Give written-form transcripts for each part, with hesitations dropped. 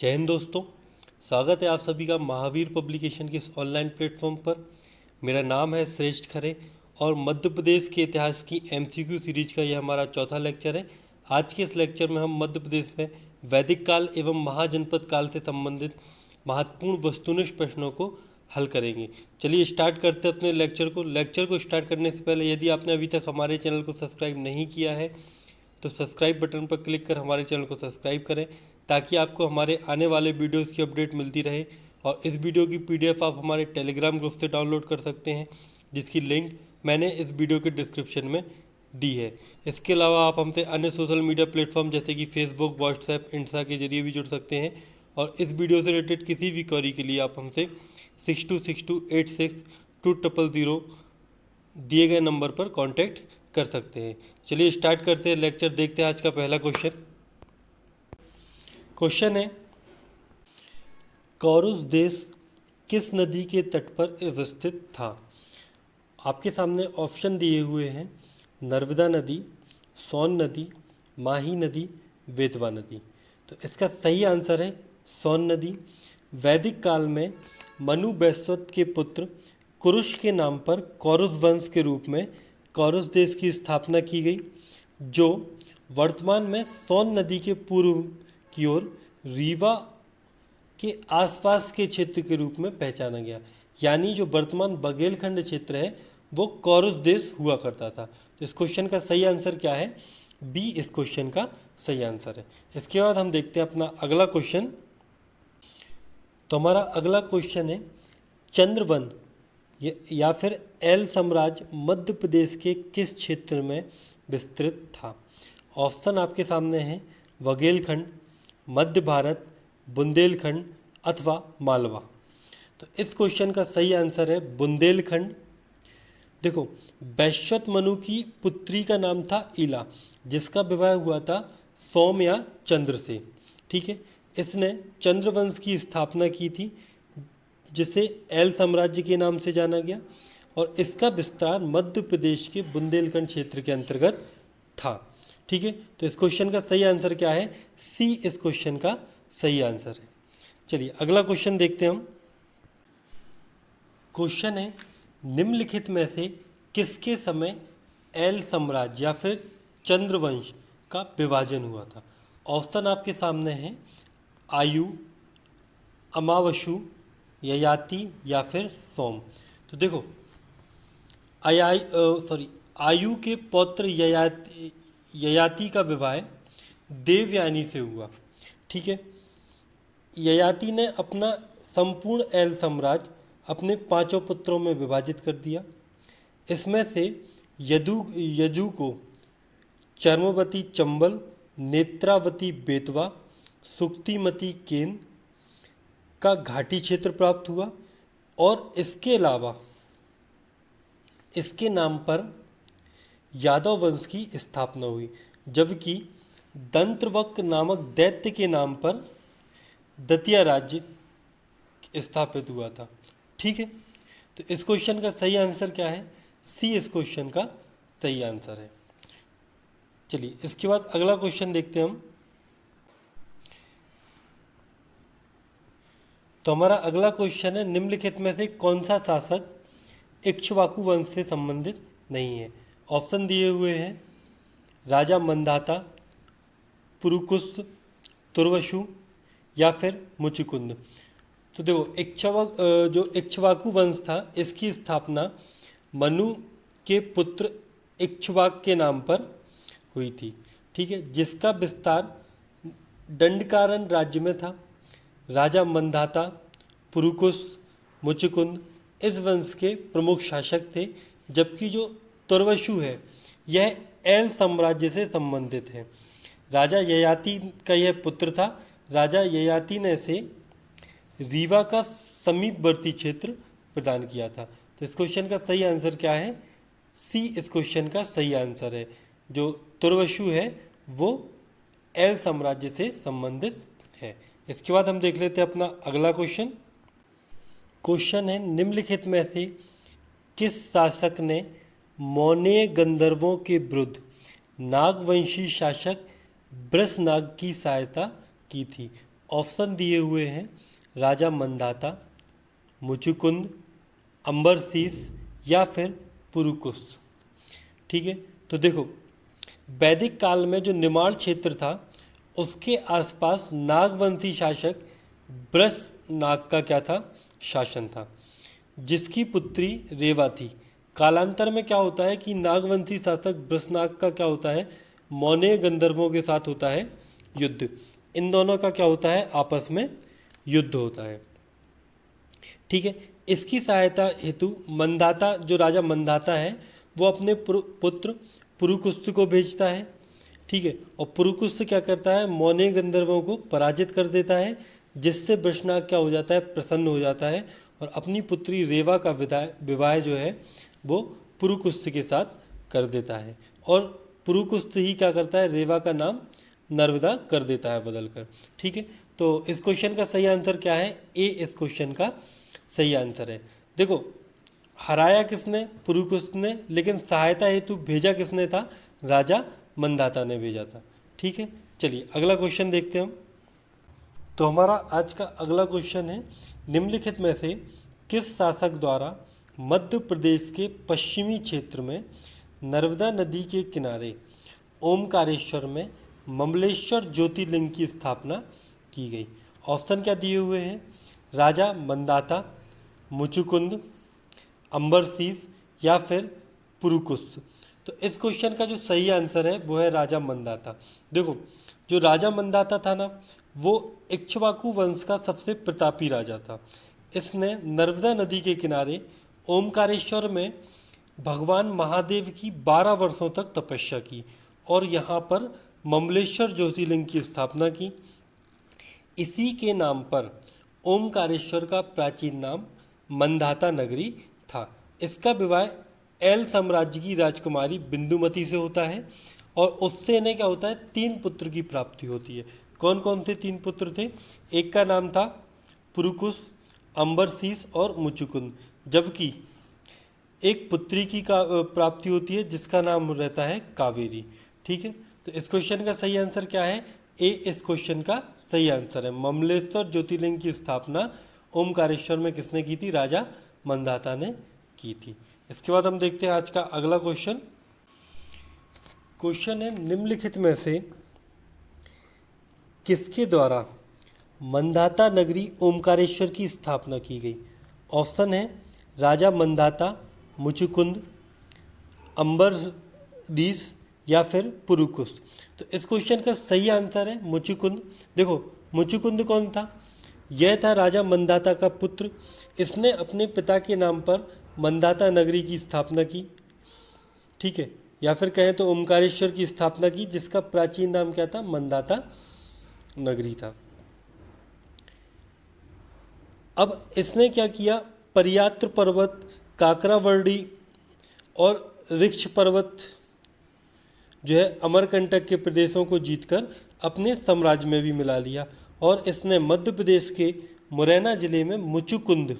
जय हिंद दोस्तों। स्वागत है आप सभी का महावीर पब्लिकेशन के इस ऑनलाइन प्लेटफॉर्म पर। मेरा नाम है श्रेष्ठ खरे और मध्य प्रदेश के इतिहास की एमसीक्यू सीरीज का यह हमारा चौथा लेक्चर है। आज के इस लेक्चर में हम मध्य प्रदेश में वैदिक काल एवं महाजनपद काल से संबंधित महत्वपूर्ण वस्तुनिष्ठ प्रश्नों को हल करेंगे। चलिए स्टार्ट करते हैं अपने लेक्चर को स्टार्ट करने से पहले यदि आपने अभी तक हमारे चैनल को सब्सक्राइब नहीं किया है तो सब्सक्राइब बटन पर क्लिक कर हमारे चैनल को सब्सक्राइब करें ताकि आपको हमारे आने वाले वीडियोस की अपडेट मिलती रहे। और इस वीडियो की पीडीएफ आप हमारे टेलीग्राम ग्रुप से डाउनलोड कर सकते हैं, जिसकी लिंक मैंने इस वीडियो के डिस्क्रिप्शन में दी है। इसके अलावा आप हमसे अन्य सोशल मीडिया प्लेटफॉर्म जैसे कि फेसबुक, व्हाट्सएप, इंस्टा के जरिए भी जुड़ सकते हैं। और इस वीडियो से रिलेटेड किसी भी क्वेरी के लिए आप हमसे 6262862000 दिए गए नंबर पर कांटेक्ट कर सकते हैं। चलिए स्टार्ट करते हैं लेक्चर। देखते हैं आज का पहला क्वेश्चन है, कौरुष देश किस नदी के तट पर अवस्थित था? आपके सामने ऑप्शन दिए हुए हैं, नर्मदा नदी, सोन नदी, माही नदी, बेतवा नदी। तो इसका सही आंसर है सोन नदी। वैदिक काल में मनु वैश्वत के पुत्र कुरुष के नाम पर कौरुष वंश के रूप में कौरुष देश की स्थापना की गई, जो वर्तमान में सोन नदी के पूर्व की ओर रीवा के आसपास के क्षेत्र के रूप में पहचाना गया। यानी जो वर्तमान बघेलखंड क्षेत्र है वो कौरुष देश हुआ करता था। तो इस क्वेश्चन का सही आंसर क्या है? बी इस क्वेश्चन का सही आंसर है। इसके बाद हम देखते हैं अपना अगला क्वेश्चन। तो हमारा अगला क्वेश्चन है, चंद्रवन या फिर एल साम्राज्य मध्य प्रदेश के किस क्षेत्र में विस्तृत था? ऑप्शन आपके सामने हैं, बघेलखंड, मध्य भारत, बुंदेलखंड अथवा मालवा। तो इस क्वेश्चन का सही आंसर है बुंदेलखंड। देखो, वैश्वत मनु की पुत्री का नाम था इला, जिसका विवाह हुआ था सोम या चंद्र से। ठीक है, इसने चंद्रवंश की स्थापना की थी, जिसे एल साम्राज्य के नाम से जाना गया, और इसका विस्तार मध्य प्रदेश के बुंदेलखंड क्षेत्र के अंतर्गत था। ठीक है, तो इस क्वेश्चन का सही आंसर क्या है? सी इस क्वेश्चन का सही आंसर है। चलिए अगला क्वेश्चन देखते हैं हम। क्वेश्चन है, निम्नलिखित में से किसके समय एल साम्राज्य या फिर चंद्रवंश का विभाजन हुआ था? ऑप्शन आपके सामने हैं, आयु, अमावस्यु, ययाति या फिर सोम। तो देखो, आयु के पौत्र ययाति का विवाह देवयानी से हुआ। ठीक है, ययाति ने अपना संपूर्ण एल साम्राज्य अपने 5 पुत्रों में विभाजित कर दिया। इसमें से यदु को चर्मवती चंबल, नेत्रावती बेतवा, सुक्तिमती केन का घाटी क्षेत्र प्राप्त हुआ, और इसके अलावा इसके नाम पर यादव वंश की स्थापना हुई, जबकि दंत्रवक्र नामक दैत्य के नाम पर दतिया राज्य स्थापित हुआ था। ठीक है, तो इस क्वेश्चन का सही आंसर क्या है? सी इस क्वेश्चन का सही आंसर है। चलिए इसके बाद अगला क्वेश्चन देखते हैं हम। तो हमारा अगला क्वेश्चन है, निम्नलिखित में से कौन सा शासक इक्ष्वाकु वंश से संबंधित नहीं है? ऑप्शन दिए हुए हैं, राजा मंधाता, पुरुकुस, तुर्वशु या फिर मुचुकुंद। तो देखो, जो इक्ष्वाकु वंश था, इसकी स्थापना मनु के पुत्र इक्ष्वाक के नाम पर हुई थी। ठीक है, जिसका विस्तार दंडकारण्य राज्य में था। राजा मंधाता, पुरुकुस, मुचुकुंद इस वंश के प्रमुख शासक थे, जबकि जो तुर्वशु है यह एल साम्राज्य से संबंधित है। राजा ययाति का यह पुत्र था। राजा ययाति ने इसे रीवा का समीपवर्ती क्षेत्र प्रदान किया था। तो इस क्वेश्चन का सही आंसर क्या है? सी इस क्वेश्चन का सही आंसर है। जो तुर्वशु है वो एल साम्राज्य से संबंधित है। इसके बाद हम देख लेते हैं अपना अगला क्वेश्चन। क्वेश्चन है, निम्नलिखित में से किस शासक ने मौर्य गंधर्वों के विरुद्ध नागवंशी शासक वृषनाग की सहायता की थी? ऑप्शन दिए हुए हैं राजा मंदाता, मुचुकुंद, अम्बरसीस या फिर पुरुकुस। ठीक है, तो देखो वैदिक काल में जो निमाड़ क्षेत्र था उसके आसपास नागवंशी शासक वृषनाग का क्या था, शासन था, जिसकी पुत्री रेवा थी। कालांतर में क्या होता है कि नागवंशी शासक वृषनाग का क्या होता है, मौर्य गंधर्वों के साथ होता है युद्ध। इन दोनों का क्या होता है, आपस में युद्ध होता है। ठीक है, इसकी सहायता हेतु मंदाता, जो राजा मंदाता है, वो अपने पुत्र पुरुकुस्त को भेजता है। ठीक है, और पुरुकुस्त क्या करता है, मौर्य गंधर्वों को पराजित कर देता है, जिससे वृषनाग क्या हो जाता है, प्रसन्न हो जाता है और अपनी पुत्री रेवा का विवाह जो है वो पुरुकुस्त के साथ कर देता है। और पुरुकुस्त ही क्या करता है, रेवा का नाम नर्मदा कर देता है बदलकर। ठीक है, तो इस क्वेश्चन का सही आंसर क्या है, ए इस क्वेश्चन का सही आंसर है। देखो हराया किसने, पुरुकुस्त ने, लेकिन सहायता हेतु भेजा किसने था, राजा मंदाता ने भेजा था। ठीक है, चलिए अगला क्वेश्चन देखते हैं हम। तो हमारा आज का अगला क्वेश्चन है, निम्नलिखित में से किस शासक द्वारा मध्य प्रदेश के पश्चिमी क्षेत्र में नर्मदा नदी के किनारे ओमकारेश्वर में ममलेश्वर ज्योतिर्लिंग की स्थापना की गई। ऑप्शन क्या दिए हुए हैं, राजा मंदाता, मुचुकुंद, अम्बरसीस या फिर पुरुकुस। तो इस क्वेश्चन का जो सही आंसर है वो है राजा मंदाता। देखो जो राजा मंदाता था ना, वो इक्ष्वाकु वंश का सबसे प्रतापी राजा था। इसने नर्मदा नदी के किनारे ओमकारेश्वर में भगवान महादेव की 12 वर्षों तक तपस्या की और यहाँ पर ममलेश्वर ज्योतिर्लिंग की स्थापना की। इसी के नाम पर ओमकारेश्वर का प्राचीन नाम मंदाता नगरी था। इसका विवाह एल साम्राज्य की राजकुमारी बिंदुमती से होता है और उससे इन्हें क्या होता है, 3 पुत्र की प्राप्ति होती है। कौन कौन से 3 पुत्र थे, एक का नाम था पुरुकुस, अम्बरसीस और मुचुकुंद, जबकि एक पुत्री की प्राप्ति होती है जिसका नाम रहता है कावेरी। ठीक है, तो इस क्वेश्चन का सही आंसर क्या है, ए इस क्वेश्चन का सही आंसर है। ममलेश्वर ज्योतिर्लिंग की स्थापना ओमकारेश्वर में किसने की थी, राजा मंदाता ने की थी। इसके बाद हम देखते हैं आज का अगला क्वेश्चन। क्वेश्चन है, निम्नलिखित में से किसके द्वारा मंदाता नगरी ओमकारेश्वर की स्थापना की गई। ऑप्शन है राजा मंदाता, मुचुकुंद, अम्बरसीस या फिर पुरुकुस। तो इस क्वेश्चन का सही आंसर है मुचुकुंद। देखो मुचुकुंद कौन था, यह था राजा मंदाता का पुत्र। इसने अपने पिता के नाम पर मंदाता नगरी की स्थापना की। ठीक है, या फिर कहें तो ओमकारेश्वर की स्थापना की, जिसका प्राचीन नाम क्या था, मंदाता नगरी था। अब इसने क्या किया, परियात्र पर्वत, काकरावर्डी और ऋक्ष पर्वत जो है अमरकंटक के प्रदेशों को जीतकर अपने साम्राज्य में भी मिला लिया और इसने मध्य प्रदेश के मुरैना जिले में मुचुकुंद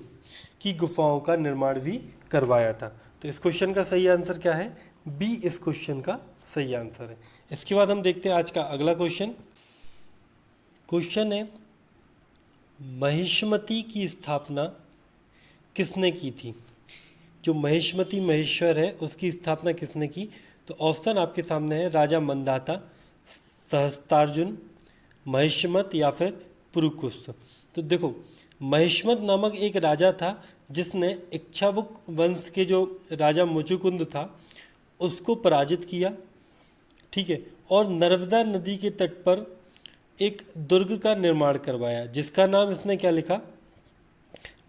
की गुफाओं का निर्माण भी करवाया था। तो इस क्वेश्चन का सही आंसर क्या है, बी इस क्वेश्चन का सही आंसर है। इसके बाद हम देखते हैं आज का अगला क्वेश्चन। क्वेश्चन है, महिष्मती की स्थापना किसने की थी। जो महिष्मती महेश्वर है उसकी स्थापना किसने की। तो ऑप्शन आपके सामने है, राजा मंदाता, सहस्त्रार्जुन, महिष्मत या फिर पुरुकुस। तो देखो महिष्मत नामक एक राजा था जिसने इक्ष्वाकु वंश के जो राजा मुचुकुंद था उसको पराजित किया। ठीक है, और नर्मदा नदी के तट पर एक दुर्ग का निर्माण करवाया जिसका नाम इसने क्या लिखा,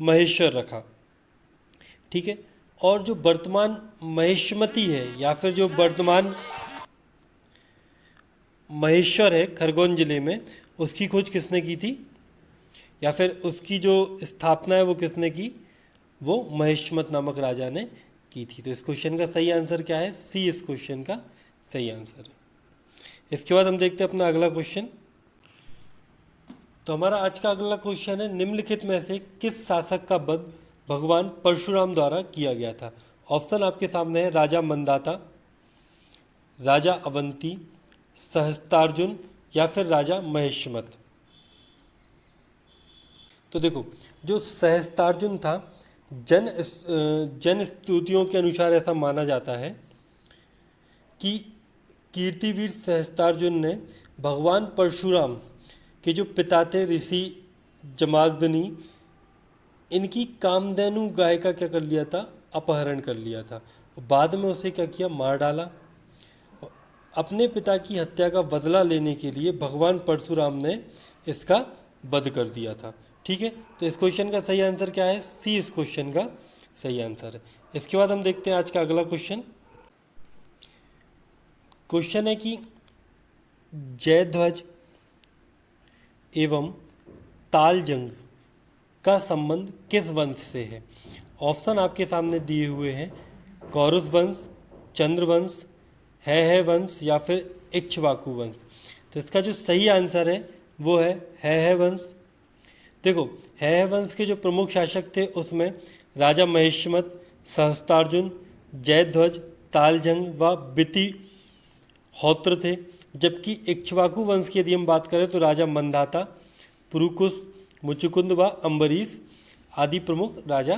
महेश्वर रखा। ठीक है, और जो वर्तमान महिष्मती है या फिर जो वर्तमान महेश्वर है खरगोन जिले में, उसकी खोज किसने की थी या फिर उसकी जो स्थापना है वो किसने की, वो महिष्मत नामक राजा ने की थी। तो इस क्वेश्चन का सही आंसर क्या है, सी इस क्वेश्चन का सही आंसर है। इसके बाद हम देखते हैं अपना अगला क्वेश्चन। तो हमारा आज का अगला क्वेश्चन है, निम्नलिखित में से किस शासक का वध भगवान परशुराम द्वारा किया गया था। ऑप्शन आपके सामने है, राजा मंदाता, राजा अवंती, सहस्त्रार्जुन या फिर राजा महिष्मत। तो देखो, जो सहस्त्रार्जुन था, जन स्तुतियों के अनुसार ऐसा माना जाता है कि कीर्तिवीर सहस्त्रार्जुन ने भगवान परशुराम के जो पिता थे ऋषि जमाग्नि, इनकी कामधेनु गाय का क्या कर लिया था, अपहरण कर लिया था। बाद में उसे क्या किया, मार डाला। अपने पिता की हत्या का बदला लेने के लिए भगवान परशुराम ने इसका वध कर दिया था। ठीक है, तो इस क्वेश्चन का सही आंसर क्या है, सी इस क्वेश्चन का सही आंसर है। इसके बाद हम देखते हैं आज का अगला क्वेश्चन। क्वेश्चन है कि जयध्वज एवं तालजंग का संबंध किस वंश से है। ऑप्शन आपके सामने दिए हुए हैं, कौरव वंश, चंद्रवंश, है वंश या फिर इक्ष्वाकु वंश। तो इसका जो सही आंसर है वो है वंश। देखो, है वंश के जो प्रमुख शासक थे उसमें राजा महेशमत, सहस्त्रार्जुन, जयध्वज, तालजंग व वितिहोत्र थे। जबकि इक्ष्वाकु वंश की यदि हम बात करें तो राजा मंधाता, पुरुकुस, मुचुकुंद व अम्बरीश आदि प्रमुख राजा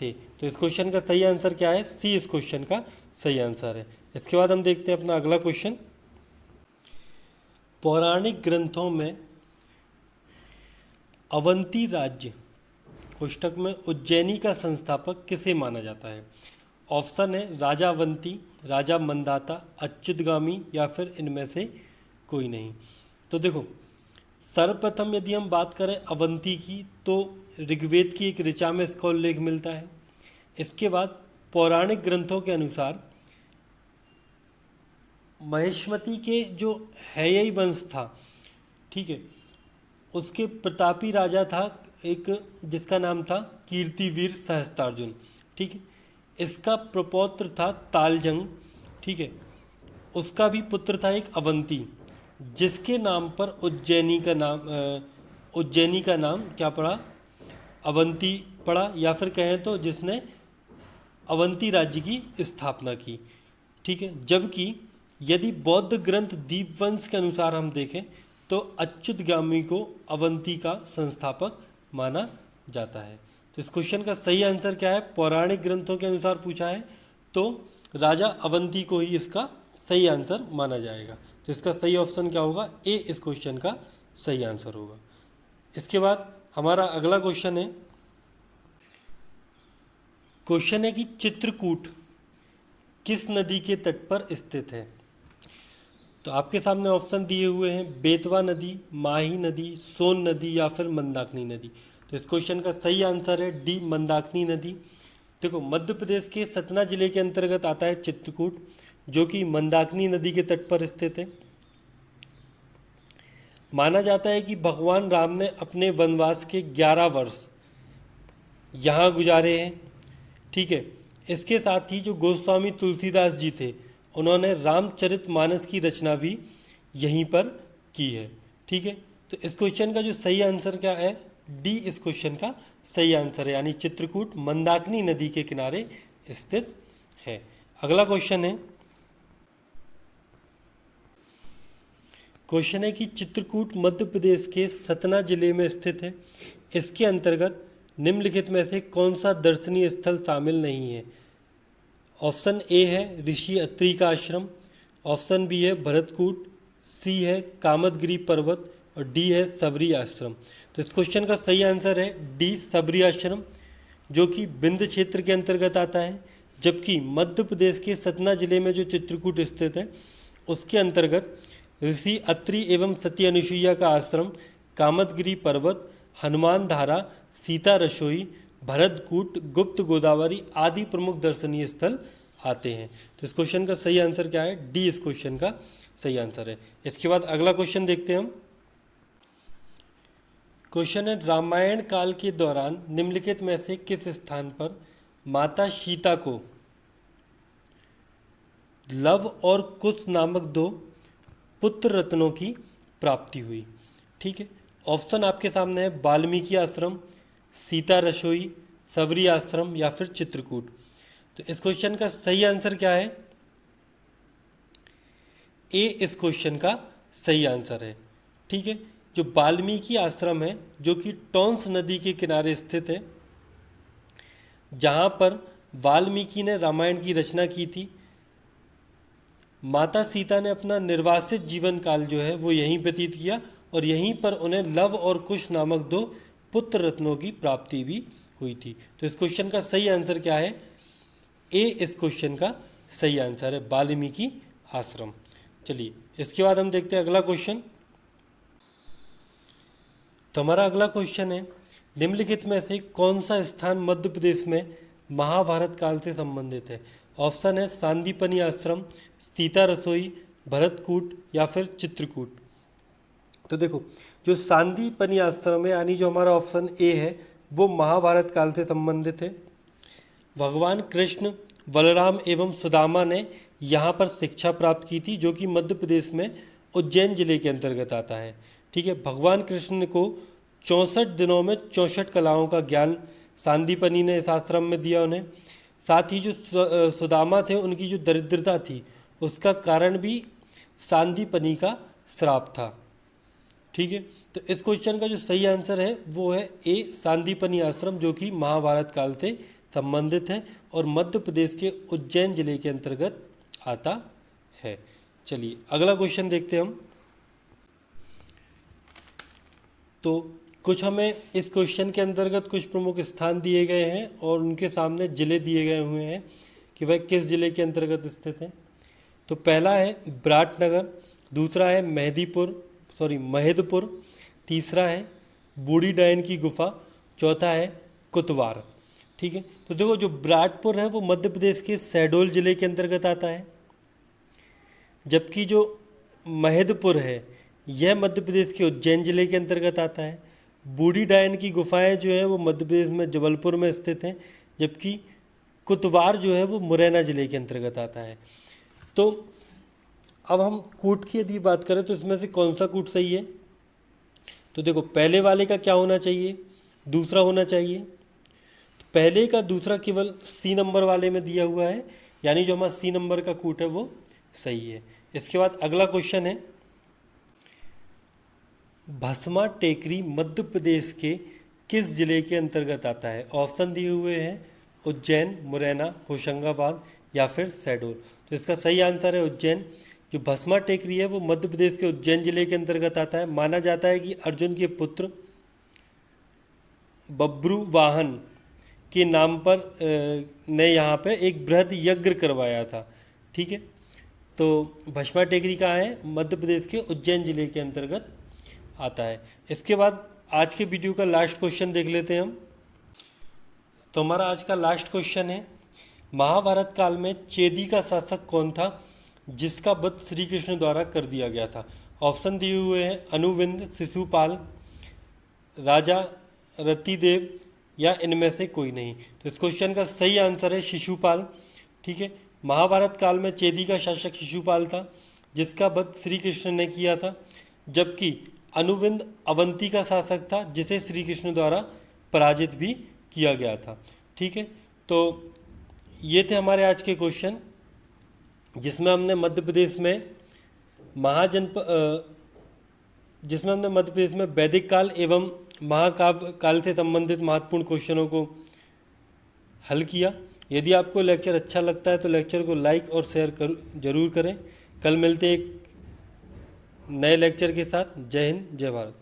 थे। तो इस क्वेश्चन का सही आंसर क्या है, सी इस क्वेश्चन का सही आंसर है। इसके बाद हम देखते हैं अपना अगला क्वेश्चन। पौराणिक ग्रंथों में अवंती राज्य कोष्टक में उज्जैनी का संस्थापक किसे माना जाता है। ऑप्शन है राजा अवंती, राजा मंदाता, अच्युतगामी या फिर इनमें से कोई नहीं। तो देखो, सर्वप्रथम यदि हम बात करें अवंती की तो ऋग्वेद की एक ऋचा में इसका उल्लेख मिलता है। इसके बाद पौराणिक ग्रंथों के अनुसार महेशमती के जो हैयई वंश था, ठीक है, उसके प्रतापी राजा था एक जिसका नाम था कीर्तिवीर सहस्त्रार्जुन। ठीक है, इसका प्रपौत्र था तालजंग। ठीक है, उसका भी पुत्र था एक अवंती, जिसके नाम पर उज्जैनी का नाम क्या पड़ा, अवंती पड़ा, या फिर कहें तो जिसने अवंती राज्य की स्थापना की। ठीक है, जबकि यदि बौद्ध ग्रंथ दीपवंश के अनुसार हम देखें तो अच्युतगामी को अवंती का संस्थापक माना जाता है। तो इस क्वेश्चन का सही आंसर क्या है, पौराणिक ग्रंथों के अनुसार पूछा है तो राजा अवंती को ही इसका सही आंसर माना जाएगा। तो इसका सही ऑप्शन क्या होगा, ए इस क्वेश्चन का सही आंसर होगा। इसके बाद हमारा अगला क्वेश्चन है कि चित्रकूट किस नदी के तट पर स्थित है। तो आपके सामने ऑप्शन दिए हुए हैं, बेतवा नदी, माही नदी, सोन नदी या फिर मंदाकिनी नदी। तो इस क्वेश्चन का सही आंसर है डी, मंदाकिनी नदी। देखो, मध्य प्रदेश के सतना जिले के अंतर्गत आता है चित्रकूट, जो कि मंदाकिनी नदी के तट पर स्थित है। माना जाता है कि भगवान राम ने अपने वनवास के 11 वर्ष यहाँ गुजारे हैं। ठीक है, इसके साथ ही जो गोस्वामी तुलसीदास जी थे, उन्होंने रामचरितमानस की रचना भी यहीं पर की है। ठीक है, तो इस क्वेश्चन का जो सही आंसर क्या है, डी इस क्वेश्चन का सही आंसर है, यानी चित्रकूट मंदाकिनी नदी के किनारे स्थित है। अगला क्वेश्चन है कि चित्रकूट मध्य प्रदेश के सतना जिले में स्थित है। इसके अंतर्गत निम्नलिखित में से कौन सा दर्शनीय स्थल शामिल नहीं है। ऑप्शन ए है ऋषि अत्रि का आश्रम, ऑप्शन बी है भरतकूट, सी है कामदगिरी पर्वत और डी है सबरी आश्रम। तो इस क्वेश्चन का सही आंसर है डी, सबरी आश्रम, जो कि विंध्य क्षेत्र के अंतर्गत आता है। जबकि मध्य प्रदेश के सतना जिले में जो चित्रकूट स्थित है उसके अंतर्गत ऋषि अत्रि एवं सती अनुसुईया का आश्रम, कामदगिरी पर्वत, हनुमान धारा, सीता रसोई, भरतकूट, गुप्त गोदावरी आदि प्रमुख दर्शनीय स्थल आते हैं। तो इस क्वेश्चन का सही आंसर क्या है, डी इस क्वेश्चन का सही आंसर है। इसके बाद अगला क्वेश्चन देखते हैं हम। क्वेश्चन है, रामायण काल के दौरान निम्नलिखित में से किस स्थान पर माता सीता को लव और कुश नामक 2 पुत्र रत्नों की प्राप्ति हुई। ठीक है, ऑप्शन आपके सामने है वाल्मीकि आश्रम, सीता रसोई, सबरी आश्रम या फिर चित्रकूट। तो इस क्वेश्चन का सही आंसर क्या है, ए इस क्वेश्चन का सही आंसर है। ठीक है, जो वाल्मीकि आश्रम है जो कि टॉन्स नदी के किनारे स्थित है, जहाँ पर वाल्मीकि ने रामायण की रचना की थी। माता सीता ने अपना निर्वासित जीवन काल जो है वो यहीं व्यतीत किया और यहीं पर उन्हें लव और कुश नामक 2 पुत्र रत्नों की प्राप्ति भी हुई थी। तो इस क्वेश्चन का सही आंसर क्या है? ए इस क्वेश्चन का सही आंसर है, वाल्मीकि आश्रम। चलिए इसके बाद हम देखते हैं अगला क्वेश्चन। तो हमारा अगला क्वेश्चन है, निम्नलिखित में से कौन सा स्थान मध्य प्रदेश में महाभारत काल से संबंधित है? ऑप्शन है सांदीपनि आश्रम, सीता रसोई, भरतकूट या फिर चित्रकूट। तो देखो, जो सांदीपनि आश्रम है यानी जो हमारा ऑप्शन ए है वो महाभारत काल से संबंधित है। भगवान कृष्ण, बलराम एवं सुदामा ने यहाँ पर शिक्षा प्राप्त की थी, जो कि मध्य प्रदेश में उज्जैन जिले के अंतर्गत आता है। ठीक है, भगवान कृष्ण को 64 दिनों में 64 कलाओं का ज्ञान सांदीपनि ने इस आश्रम में दिया उन्हें। साथ ही जो सुदामा थे उनकी जो दरिद्रता थी उसका कारण भी सांदीपनि का श्राप था। ठीक है, तो इस क्वेश्चन का जो सही आंसर है वो है ए सांदीपनि आश्रम, जो कि महाभारत काल से संबंधित है और मध्य प्रदेश के उज्जैन जिले के अंतर्गत आता है। चलिए अगला क्वेश्चन देखते हैं हम। तो कुछ हमें इस क्वेश्चन के अंतर्गत कुछ प्रमुख स्थान दिए गए हैं और उनके सामने जिले दिए गए हुए हैं कि वह किस जिले के अंतर्गत स्थित हैं। तो पहला है विराटनगर, दूसरा है महेदपुर, तीसरा है बूढ़ी डायन की गुफा, चौथा है कुतवार। ठीक है, तो देखो जो विराटपुर है वो मध्य प्रदेश के शहडोल जिले के अंतर्गत आता है, जबकि जो महेदपुर है यह मध्य प्रदेश के उज्जैन जिले के अंतर्गत आता है। बूढ़ी डायन की गुफाएं जो है वो मध्य प्रदेश में जबलपुर में स्थित हैं, जबकि कुतवार जो है वो मुरैना जिले के अंतर्गत आता है। तो अब हम कूट की यदि बात करें तो इसमें से कौन सा कूट सही है? तो देखो पहले वाले का क्या होना चाहिए, दूसरा होना चाहिए। तो पहले का दूसरा केवल सी नंबर वाले में दिया हुआ है, यानी जो हमारा सी नंबर का कूट है वो सही है। इसके बाद अगला क्वेश्चन है, भस्मा टेकरी मध्य प्रदेश के किस जिले के अंतर्गत आता है? ऑप्शन दिए हुए हैं उज्जैन, मुरैना, होशंगाबाद या फिर शहडोल। तो इसका सही आंसर है उज्जैन। जो भस्मा टेकरी है वो मध्य प्रदेश के उज्जैन जिले के अंतर्गत आता है। माना जाता है कि अर्जुन के पुत्र बब्रुवाहन के नाम पर ने यहाँ पे एक बृहद यज्ञ करवाया था। ठीक है, तो भस्मा टेकरी कहाँ है? मध्य प्रदेश के उज्जैन जिले के अंतर्गत आता है। इसके बाद आज के वीडियो का लास्ट क्वेश्चन देख लेते हैं हम। तो हमारा आज का लास्ट क्वेश्चन है, महाभारत काल में चेदी का शासक कौन था जिसका वध श्री कृष्ण द्वारा कर दिया गया था? ऑप्शन दिए हुए हैं अनुविंद, शिशुपाल, राजा रतिदेव या इनमें से कोई नहीं। तो इस क्वेश्चन का सही आंसर है शिशुपाल। ठीक है, महाभारत काल में चेदी का शासक शिशुपाल था जिसका वध श्री कृष्ण ने किया था, जबकि अनुविंद अवंती का शासक था जिसे श्री कृष्ण द्वारा पराजित भी किया गया था। ठीक है, तो ये थे हमारे आज के क्वेश्चन जिसमें हमने मध्य प्रदेश में वैदिक काल एवं महाकाव्य काल से संबंधित महत्वपूर्ण क्वेश्चनों को हल किया। यदि आपको लेक्चर अच्छा लगता है तो लेक्चर को लाइक और शेयर जरूर करें। कल मिलते हैं एक नए लेक्चर के साथ। जय हिंद, जय भारत।